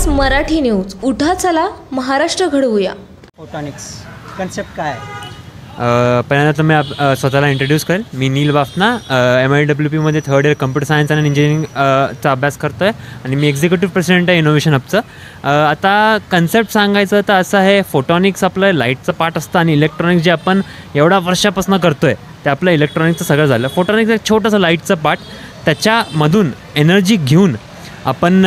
तास मराठी न्यूज. उठा चला महाराष्ट्र घडवूया. फोटॉनिक्स कन्सेप्ट काय आहे? पहिल्यांदा तर मी स्वतःला इंट्रोड्यूस करेल. मी नील वाफना MIWP third year computer science आणि इंजिनिअरिंगचा अभ्यास करतो आहे आणि मी एक्झिक्युटिव्ह प्रेसिडेंट आहे इनोव्हेशन हबचं. आता कन्सेप्ट सांगायचं तर असं आहे, फोटॉनिक्स आपलं लाईटचं पार्ट असतं आणि इलेक्ट्रॉनिक्स जे आपण एवढा वर्षापासून करतो आहे ते आपलं इलेक्ट्रॉनिक्सचं सगळं झालं. फोटॉनिक्स एक छोटंसं लाईटचं पार्ट, त्याच्यामधून एनर्जी घेऊन आपण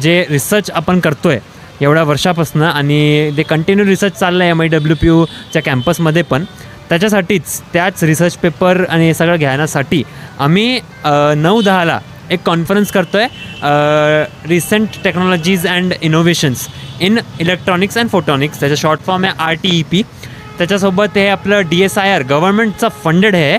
जे रिसर्च आपण करतो आहे एवढ्या वर्षापासून आणि ते कंटिन्यू रिसर्च चाललं आहे MIWPच्या कॅम्पसमध्ये पण. त्याच्यासाठीच त्याच रिसर्च पेपर आणि हे सगळं घेण्यासाठी आम्ही 9-10ला एक कॉन्फरन्स करतो आहे, recent technologies and innovations in electronics and photonics. त्याचं शॉर्ट फॉर्म आहे RTEP. त्याच्यासोबत हे आपलं DSIR गव्हर्नमेंटचं फंडेड आहे.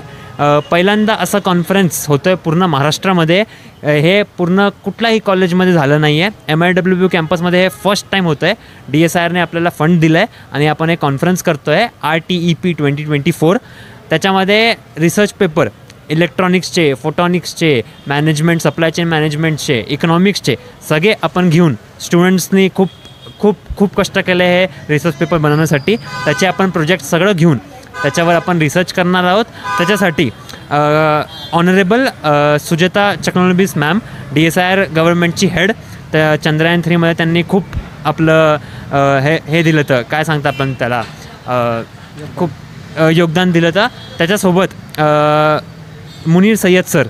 पहिल्यांदा असं कॉन्फरन्स होतो आहे पूर्ण महाराष्ट्रामध्ये. हे पूर्ण कुठल्याही कॉलेजमध्ये झालं नाही आहे. MIWP कॅम्पसमध्ये हे फर्स्ट टाईम होतं आहे. DSIRने आपल्याला फंड दिलं आहे आणि आपण एक कॉन्फरन्स करतो आहे RTEP 2024. त्याच्यामध्ये रिसर्च पेपर इलेक्ट्रॉनिक्सचे, फोटॉनिक्सचे, मॅनेजमेंट, सप्लाय चेन मॅनेजमेंटचे, इकॉनॉमिक्सचे सगळे आपण घेऊन स्टुडंट्सनी खूप खूप खूप कष्ट केले हे रिसर्च पेपर बनवण्यासाठी. त्याचे आपण प्रोजेक्ट सगळं घेऊन त्याच्यावर आपण रिसर्च करणार आहोत. त्याच्यासाठी honourable Sujata Chakraborty ma'am, DSIR गव्हर्नमेंटची हेड, त्या चंद्रयान 3मध्ये त्यांनी खूप आपलं हे दिलं तर काय सांगता आपण त्याला, खूप योगदान दिलं तर. त्याच्यासोबत Munir Sayyad sir,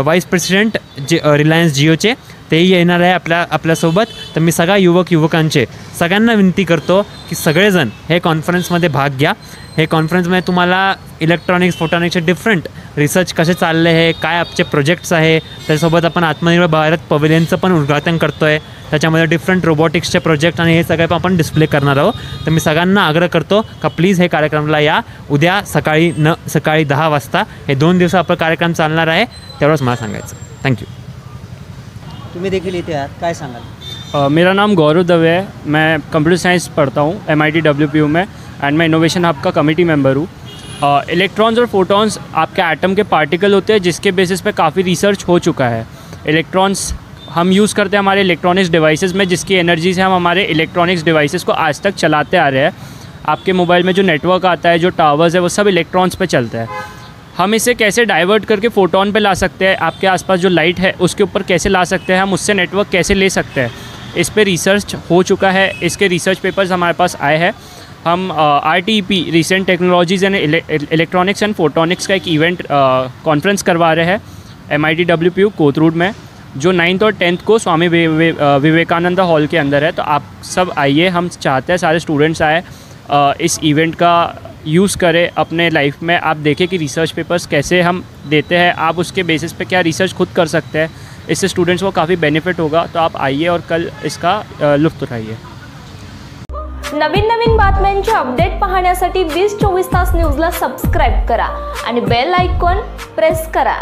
vice president Reliance जिओचे, तेही येणार आहे आपल्यासोबत. तर मी सगळ्या युवकांचे सगळ्यांना विनंती करतो की सगळेजण हे कॉन्फरन्समध्ये भाग घ्या. हे कॉन्फरन्समध्ये तुम्हाला इलेक्ट्रॉनिक्स, फोटॉनिक्सचे डिफरंट रिसर्च कसे चालले आहे, काय आपचे प्रोजेक्ट्स आहे. त्याच्यासोबत आपण आत्मनिर्भर भारत पवेलियनचं पण उद्घाटन करतो आहे. त्याच्यामध्ये डिफरंट रोबोटिक्सचे प्रोजेक्ट आणि हे सगळे पण आपण डिस्प्ले करणार आहोत. तर मी सगळ्यांना आग्रह करतो का प्लीज हे कार्यक्रमाला या. उद्या सकाळी 10 वाजता हे 2 दिवस आपला कार्यक्रम चालणार आहे. तेवढंच मला सांगायचं. थँक्यू. तुम्ही देखील इथे आहात, काय सांगाल? मेरा नाम गौरव दवे है. मैं कंप्यूटर साइंस पढ़ता हूँ MITWPU में एंड मैं इनोवेशन हब का कमेटी मेंबर हूँ. इलेक्ट्रॉन्स और फोटॉन्स आपके एटम के पार्टिकल होते हैं जिसके बेसिस पे काफ़ी रिसर्च हो चुका है. इलेक्ट्रॉन्स हम यूज़ करते हैं हमारे इलेक्ट्रॉनिक्स डिवाइसेस में, जिसकी एनर्जी से हम हमारे इलेक्ट्रॉनिक्स डिवाइसेस को आज तक चलाते आ रहे हैं. आपके मोबाइल में जो नेटवर्क आता है, जो टावर्स है, वो सब इलेक्ट्रॉन्स पे चलते हैं. हम इसे कैसे डाइवर्ट करके फोटोन पे ला सकते हैं, आपके आसपास जो लाइट है उसके ऊपर कैसे ला सकते हैं, हम उससे नेटवर्क कैसे ले सकते हैं, इस पे रिसर्च हो चुका है. इसके रिसर्च पेपर्स हमारे पास आए हैं. हम RTEP recent technologies end electronics end photonics का एक इवेंट कॉन्फ्रेंस करवा रहे हैं MITWPU कोथरूड में, जो 9th और 10th को स्वामी विवेकानंद हॉल के अंदर है. तो आप सब आइए, हम चाहते हैं सारे स्टूडेंट्स आए, इस इवेंट का यूज़ करें अपने लाइफ में. आप देखें कि रिसर्च पेपर्स कैसे हम देते हैं, आप उसके बेसिस पे क्या रिसर्च खुद कर सकते हैं. इससे स्टूडेंट्स को काफ़ी बेनिफिट होगा. तो आप आइए और कल इसका लुत्फ उठाइए. नवीन बातम्यांचे अपडेट पाहण्यासाठी 20-24 तास न्यूजला सबस्क्राईब करा आणि बेल आयकॉन प्रेस करा.